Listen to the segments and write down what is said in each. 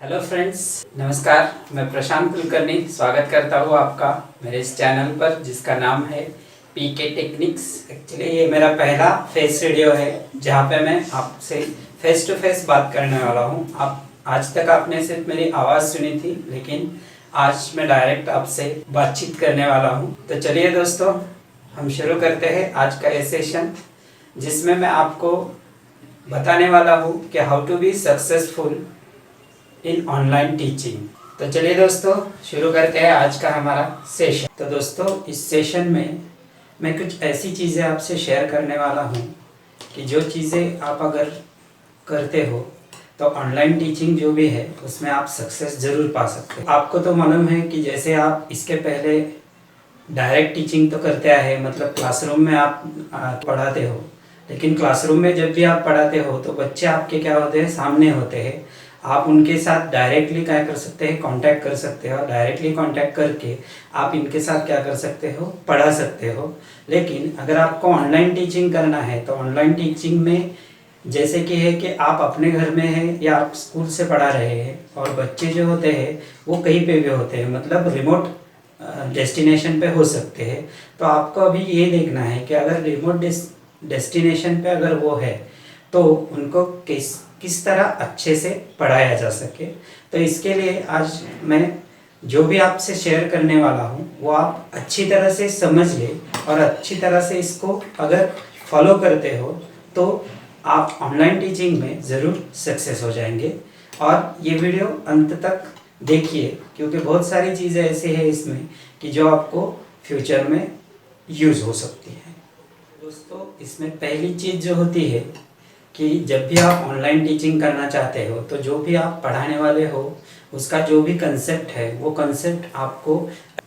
Hello friends, नमस्कार। मैं प्रशांत कुलकर्णी स्वागत करता हूँ आपका मेरे इस चैनल पर जिसका नाम है पीके टेक्निक्स। एक्चुअली ये मेरा पहला फेस वीडियो है जहाँ पे मैं आपसे फेस टू फेस बात करने वाला हूँ। आप आज तक आपने सिर्फ मेरी आवाज़ सुनी थी, लेकिन आज मैं डायरेक्ट आपसे बातचीत करने वाला हूँ। तो चलिए दोस्तों, हम शुरू करते हैं आज का ये सेशन, जिसमें मैं आपको बताने वाला हूँ कि how to be successful in online teaching. तो चलिए दोस्तों, शुरू करते हैं आज का हमारा सेशन। तो दोस्तों, इस सेशन में मैं कुछ ऐसी चीज़ें आपसे शेयर करने वाला हूँ कि जो चीज़ें आप अगर करते हो तो ऑनलाइन टीचिंग जो भी है उसमें आप सक्सेस ज़रूर पा सकते हो। आपको तो मालूम है कि जैसे आप इसके पहले डायरेक्ट टीचिंग तो करते आए, मतलब क्लासरूम में आप पढ़ाते हो, लेकिन क्लासरूम में जब भी आप पढ़ाते हो तो बच्चे आपके क्या होते हैं, सामने होते हैं। आप उनके साथ डायरेक्टली क्या कर सकते हैं, कांटेक्ट कर सकते हो। डायरेक्टली कांटेक्ट करके आप इनके साथ क्या कर सकते हो, पढ़ा सकते हो। लेकिन अगर आपको ऑनलाइन टीचिंग करना है तो ऑनलाइन टीचिंग में जैसे कि है कि आप अपने घर में हैं या आप स्कूल से पढ़ा रहे हैं और बच्चे जो होते हैं वो कहीं पे भी होते हैं, मतलब रिमोट डेस्टिनेशन पे हो सकते हैं। तो आपको अभी ये देखना है कि अगर रिमोट डेस्टिनेशन पे अगर वो है तो उनको किस तरह अच्छे से पढ़ाया जा सके। तो इसके लिए आज मैं जो भी आपसे शेयर करने वाला हूँ वो आप अच्छी तरह से समझ ले और अच्छी तरह से इसको अगर फॉलो करते हो तो आप ऑनलाइन टीचिंग में ज़रूर सक्सेस हो जाएंगे। और ये वीडियो अंत तक देखिए, क्योंकि बहुत सारी चीज़ें ऐसे हैं इसमें कि जो आपको फ्यूचर में यूज़ हो सकती है। दोस्तों, इसमें पहली चीज़ जो होती है कि जब भी आप ऑनलाइन टीचिंग करना चाहते हो तो जो भी आप पढ़ाने वाले हो उसका जो भी कंसेप्ट है वो कंसेप्ट आपको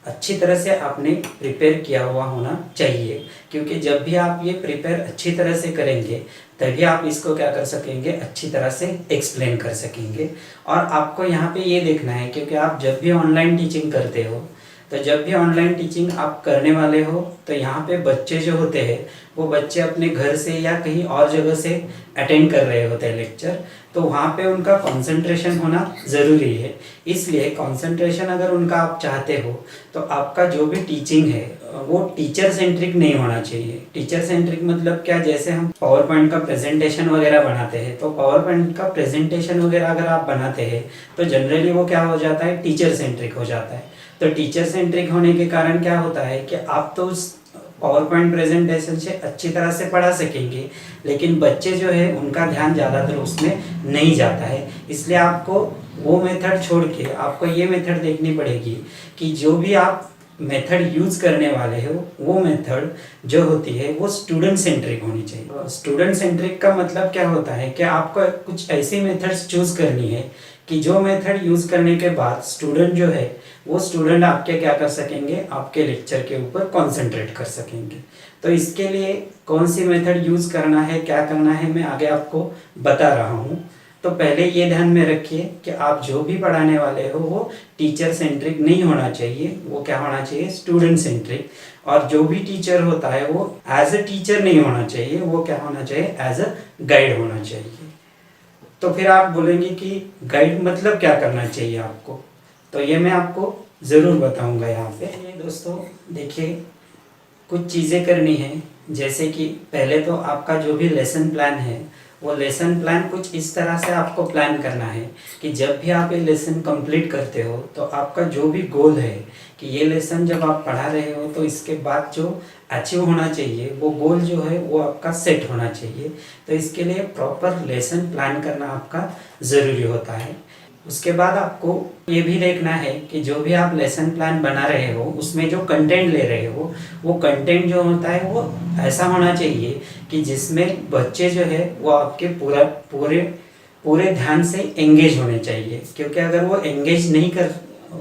अच्छी तरह से आपने प्रिपेयर किया हुआ होना चाहिए। क्योंकि जब भी आप ये प्रिपेयर अच्छी तरह से करेंगे तभी आप इसको क्या कर सकेंगे, अच्छी तरह से एक्सप्लेन कर सकेंगे। और आपको यहाँ पे ये देखना है, क्योंकि आप जब भी ऑनलाइन टीचिंग करते हो तो जब भी ऑनलाइन टीचिंग आप करने वाले हो तो यहाँ पे बच्चे जो होते हैं वो बच्चे अपने घर से या कहीं और जगह से अटेंड कर रहे होते हैं लेक्चर, तो वहाँ पे उनका कंसंट्रेशन होना ज़रूरी है। इसलिए कंसंट्रेशन अगर उनका आप चाहते हो तो आपका जो भी टीचिंग है वो टीचर सेंट्रिक नहीं होना चाहिए। टीचर सेंट्रिक मतलब क्या, जैसे हम पावर पॉइंट का प्रेजेंटेशन वगैरह बनाते हैं तो पावर पॉइंट का प्रेजेंटेशन वगैरह अगर आप बनाते हैं तो जनरली वो क्या हो जाता है, टीचर सेंट्रिक हो जाता है। तो टीचर सेंट्रिक होने के कारण क्या होता है कि आप तो उस पावर पॉइंट प्रेजेंटेशन से अच्छी तरह से पढ़ा सकेंगे, लेकिन बच्चे जो है उनका ध्यान ज़्यादातर उसमें नहीं जाता है। इसलिए आपको वो मेथड छोड़ के आपको ये मेथड देखनी पड़ेगी कि जो भी आप मेथड यूज़ करने वाले हो वो मेथड जो होती है वो स्टूडेंट सेंट्रिक होनी चाहिए। स्टूडेंट सेंट्रिक का मतलब क्या होता है कि आपको कुछ ऐसी मेथड्स चूज़ करनी है कि जो मेथड यूज़ करने के बाद स्टूडेंट जो है वो स्टूडेंट आपके क्या कर सकेंगे, आपके लेक्चर के ऊपर कंसंट्रेट कर सकेंगे। तो इसके लिए कौन सी मेथड यूज़ करना है, क्या करना है, मैं आगे आपको बता रहा हूँ। तो पहले ये ध्यान में रखिए कि आप जो भी पढ़ाने वाले हो वो टीचर सेंट्रिक नहीं होना चाहिए, वो क्या होना चाहिए, स्टूडेंट सेंट्रिक। और जो भी टीचर होता है वो एज अ टीचर नहीं होना चाहिए, वो क्या होना चाहिए, एज अ गाइड होना चाहिए। तो फिर आप बोलेंगे कि गाइड मतलब क्या करना चाहिए आपको, तो ये मैं आपको ज़रूर बताऊंगा यहाँ पे। ये दोस्तों देखिए, कुछ चीज़ें करनी है। जैसे कि पहले तो आपका जो भी लेसन प्लान है वो लेसन प्लान कुछ इस तरह से आपको प्लान करना है कि जब भी आप ये लेसन कंप्लीट करते हो तो आपका जो भी गोल है कि ये लेसन जब आप पढ़ा रहे हो तो इसके बाद जो अचीव होना चाहिए वो गोल जो है वो आपका सेट होना चाहिए। तो इसके लिए प्रॉपर लेसन प्लान करना आपका ज़रूरी होता है। उसके बाद आपको ये भी देखना है कि जो भी आप लेसन प्लान बना रहे हो उसमें जो कंटेंट ले रहे हो वो कंटेंट जो होता है वो ऐसा होना चाहिए कि जिसमें बच्चे जो है वो आपके पूरे ध्यान से एंगेज होने चाहिए। क्योंकि अगर वो एंगेज नहीं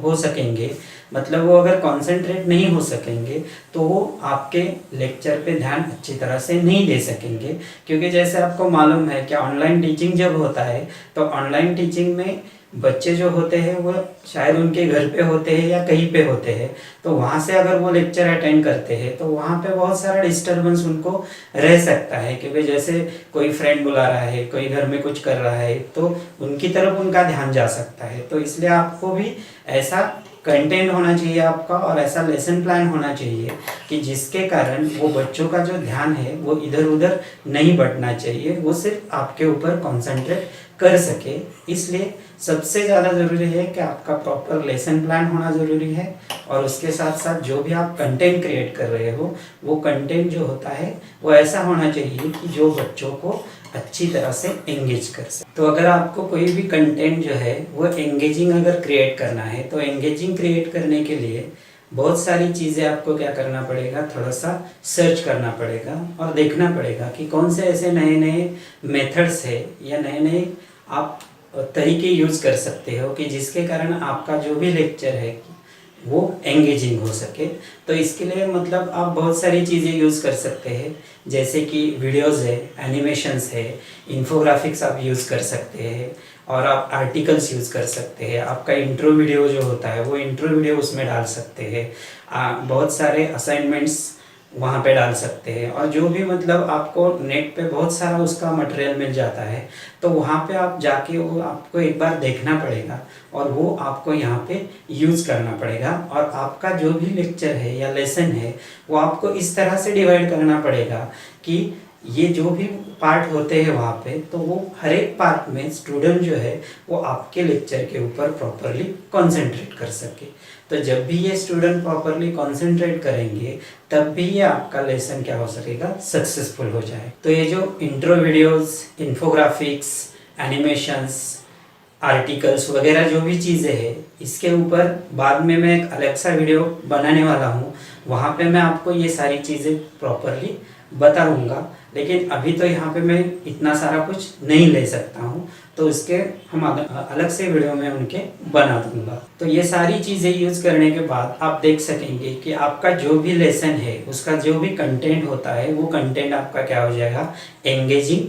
हो सकेंगे, मतलब वो अगर कंसंट्रेट नहीं हो सकेंगे तो वो आपके लेक्चर पे ध्यान अच्छी तरह से नहीं दे सकेंगे। क्योंकि जैसे आपको मालूम है कि ऑनलाइन टीचिंग जब होता है तो ऑनलाइन टीचिंग में बच्चे जो होते हैं वो शायद उनके घर पे होते हैं या कहीं पे होते हैं, तो वहाँ से अगर वो लेक्चर अटेंड करते हैं तो वहाँ पे बहुत सारा डिस्टरबेंस उनको रह सकता है, क्योंकि जैसे कोई फ्रेंड बुला रहा है, कोई घर में कुछ कर रहा है, तो उनकी तरफ उनका ध्यान जा सकता है। तो इसलिए आपको भी ऐसा कंटेंट होना चाहिए आपका, और ऐसा लेसन प्लान होना चाहिए कि जिसके कारण वो बच्चों का जो ध्यान है वो इधर उधर नहीं बटना चाहिए, वो सिर्फ आपके ऊपर कॉन्सेंट्रेट कर सके। इसलिए सबसे ज़्यादा ज़रूरी है कि आपका प्रॉपर लेसन प्लान होना ज़रूरी है, और उसके साथ साथ जो भी आप कंटेंट क्रिएट कर रहे हो वो कंटेंट जो होता है वो ऐसा होना चाहिए कि जो बच्चों को अच्छी तरह से एंगेज कर सके। तो अगर आपको कोई भी कंटेंट जो है वो एंगेजिंग अगर क्रिएट करना है, तो एंगेजिंग क्रिएट करने के लिए बहुत सारी चीज़ें आपको क्या करना पड़ेगा, थोड़ा सा सर्च करना पड़ेगा और देखना पड़ेगा कि कौन से ऐसे नए नए मेथड्स है या नए नए आप तरीके यूज़ कर सकते हो कि जिसके कारण आपका जो भी लेक्चर है वो एंगेजिंग हो सके। तो इसके लिए मतलब आप बहुत सारी चीज़ें यूज़ कर सकते हैं, जैसे कि वीडियोज़ है, एनिमेशंस है, इन्फोग्राफिक्स आप यूज़ कर सकते हैं, और आप आर्टिकल्स यूज़ कर सकते हैं। आपका इंट्रो वीडियो जो होता है वो इंट्रो वीडियो उसमें डाल सकते हैं। बहुत सारे असाइनमेंट्स वहाँ पे डाल सकते हैं, और जो भी मतलब आपको नेट पे बहुत सारा उसका मटेरियल मिल जाता है, तो वहाँ पे आप जाके वो आपको एक बार देखना पड़ेगा और वो आपको यहाँ पे यूज़ करना पड़ेगा। और आपका जो भी लेक्चर है या लेसन है वो आपको इस तरह से डिवाइड करना पड़ेगा कि ये जो भी पार्ट होते हैं वहाँ पे, तो वो हर एक पार्ट में स्टूडेंट जो है वो आपके लेक्चर के ऊपर प्रॉपरली कंसंट्रेट कर सके। तो जब भी ये स्टूडेंट प्रॉपरली कंसंट्रेट करेंगे तब भी ये आपका लेसन क्या हो सकेगा, सक्सेसफुल हो जाए। तो ये जो intro videos, infographics, animations, articles वगैरह जो भी चीज़ें हैं, इसके ऊपर बाद में मैं एक अलग सा वीडियो बनाने वाला हूँ, वहाँ पे मैं आपको ये सारी चीज़ें प्रॉपरली बताऊँगा। लेकिन अभी तो यहाँ पे मैं इतना सारा कुछ नहीं ले सकता हूँ, तो इसके हम अलग से वीडियो में उनके बना दूँगा। तो ये सारी चीज़ें यूज़ करने के बाद आप देख सकेंगे कि आपका जो भी लेसन है उसका जो भी कंटेंट होता है वो कंटेंट आपका क्या हो जाएगा, एंगेजिंग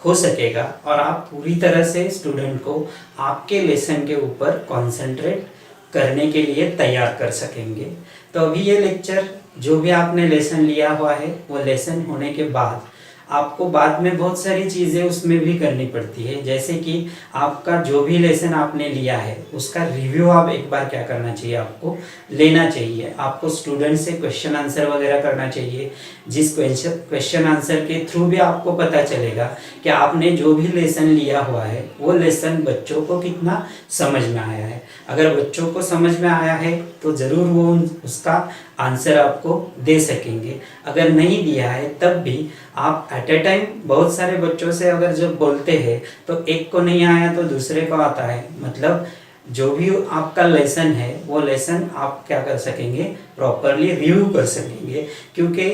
हो सकेगा, और आप पूरी तरह से स्टूडेंट को आपके लेसन के ऊपर कंसंट्रेट करने के लिए तैयार कर सकेंगे। तो अभी ये लेक्चर जो भी आपने लेसन लिया हुआ है वो लेसन होने के बाद आपको बाद में बहुत सारी चीज़ें उसमें भी करनी पड़ती है, जैसे कि आपका जो भी लेसन आपने लिया है उसका रिव्यू आप एक बार क्या करना चाहिए, आपको लेना चाहिए। आपको स्टूडेंट से क्वेश्चन आंसर वगैरह करना चाहिए, जिस क्वेश्चन आंसर के थ्रू भी आपको पता चलेगा कि आपने जो भी लेसन लिया हुआ है वो लेसन बच्चों को कितना समझ में आया है। अगर बच्चों को समझ में आया है तो ज़रूर वो उसका आंसर आपको दे सकेंगे। अगर नहीं दिया है तब भी आप एट ए टाइम बहुत सारे बच्चों से अगर जब बोलते हैं तो एक को नहीं आया तो दूसरे को आता है, मतलब जो भी आपका लेसन है वो लेसन आप क्या कर सकेंगे, प्रॉपरली रिव्यू कर सकेंगे। क्योंकि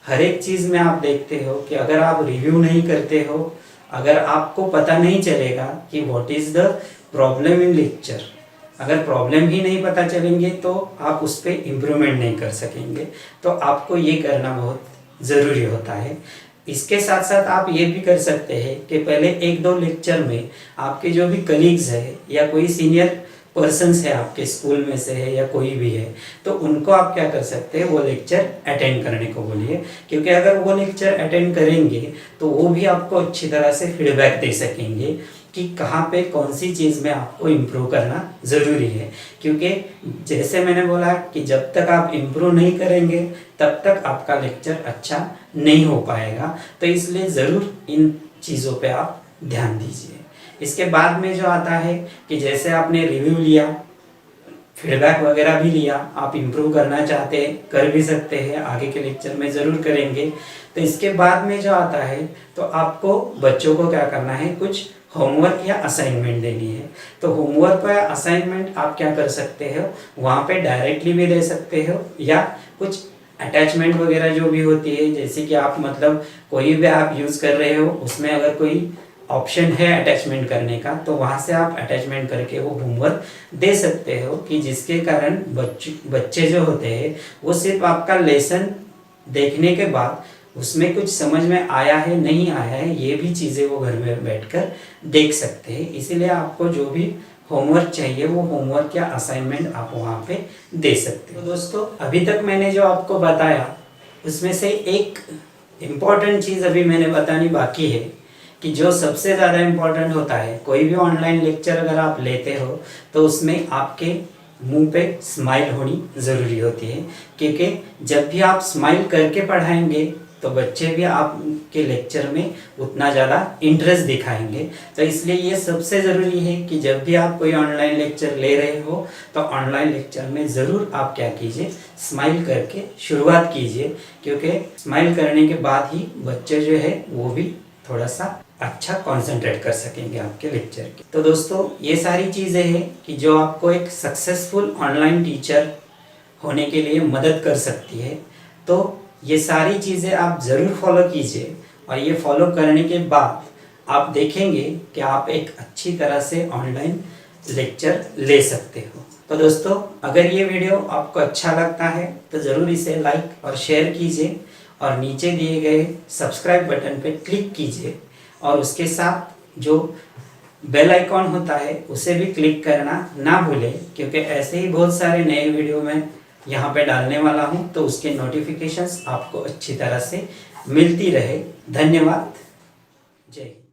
हर एक चीज़ में आप देखते हो कि अगर आप रिव्यू नहीं करते हो, अगर आपको पता नहीं चलेगा कि what is the problem in lecture, अगर प्रॉब्लम ही नहीं पता चलेंगे तो आप उस पर इम्प्रूवमेंट नहीं कर सकेंगे। तो आपको ये करना बहुत ज़रूरी होता है। इसके साथ साथ आप ये भी कर सकते हैं कि पहले एक दो लेक्चर में आपके जो भी कलीग्स है या कोई सीनियर पर्सन्स है आपके स्कूल में से है या कोई भी है, तो उनको आप क्या कर सकते हैं, वो लेक्चर अटेंड करने को बोलिए। क्योंकि अगर वो लेक्चर अटेंड करेंगे तो वो भी आपको अच्छी तरह से फीडबैक दे सकेंगे कि कहाँ पे कौन सी चीज़ में आपको इम्प्रूव करना ज़रूरी है। क्योंकि जैसे मैंने बोला कि जब तक आप इम्प्रूव नहीं करेंगे तब तक आपका लेक्चर अच्छा नहीं हो पाएगा। तो इसलिए ज़रूर इन चीज़ों पे आप ध्यान दीजिए। इसके बाद में जो आता है कि जैसे आपने रिव्यू लिया, फीडबैक वगैरह भी लिया, आप इम्प्रूव करना चाहते हैं कर भी सकते हैं, आगे के लेक्चर में ज़रूर करेंगे। तो इसके बाद में जो आता है तो आपको बच्चों को क्या करना है, कुछ होमवर्क या असाइनमेंट देनी है। तो होमवर्क या असाइनमेंट आप क्या कर सकते हो, वहाँ पे डायरेक्टली भी दे सकते हो या कुछ अटैचमेंट वगैरह जो भी होती है, जैसे कि आप मतलब कोई भी आप यूज़ कर रहे हो उसमें अगर कोई ऑप्शन है अटैचमेंट करने का तो वहाँ से आप अटैचमेंट करके वो होमवर्क दे सकते हो, कि जिसके कारण बच्चे जो होते हैं वो सिर्फ आपका लेसन देखने के बाद उसमें कुछ समझ में आया है नहीं आया है ये भी चीज़ें वो घर में बैठकर देख सकते हैं। इसीलिए आपको जो भी होमवर्क चाहिए वो होमवर्क या असाइनमेंट आप वहाँ पे दे सकते हो। तो दोस्तों अभी तक मैंने जो आपको बताया उसमें से एक इम्पॉर्टेंट चीज़ अभी मैंने बतानी बाकी है कि जो सबसे ज़्यादा इम्पॉर्टेंट होता है, कोई भी ऑनलाइन लेक्चर अगर आप लेते हो तो उसमें आपके मुंह पे स्माइल होनी ज़रूरी होती है, क्योंकि जब भी आप स्माइल करके पढ़ाएंगे तो बच्चे भी आपके लेक्चर में उतना ज़्यादा इंटरेस्ट दिखाएंगे। तो इसलिए ये सबसे ज़रूरी है कि जब भी आप कोई ऑनलाइन लेक्चर ले रहे हो तो ऑनलाइन लेक्चर में ज़रूर आप क्या कीजिए, स्माइल करके शुरुआत कीजिए, क्योंकि स्माइल करने के बाद ही बच्चे जो है वो भी थोड़ा सा अच्छा कंसंट्रेट कर सकेंगे आपके लेक्चर के। तो दोस्तों ये सारी चीज़ें हैं कि जो आपको एक सक्सेसफुल ऑनलाइन टीचर होने के लिए मदद कर सकती है। तो ये सारी चीज़ें आप ज़रूर फॉलो कीजिए और ये फॉलो करने के बाद आप देखेंगे कि आप एक अच्छी तरह से ऑनलाइन लेक्चर ले सकते हो। तो दोस्तों अगर ये वीडियो आपको अच्छा लगता है तो ज़रूर इसे लाइक और शेयर कीजिए और नीचे दिए गए सब्सक्राइब बटन पर क्लिक कीजिए और उसके साथ जो बेल आइकॉन होता है उसे भी क्लिक करना ना भूलें, क्योंकि ऐसे ही बहुत सारे नए वीडियो मैं यहाँ पे डालने वाला हूँ तो उसके नोटिफिकेशंस आपको अच्छी तरह से मिलती रहे। धन्यवाद। जय हिंद।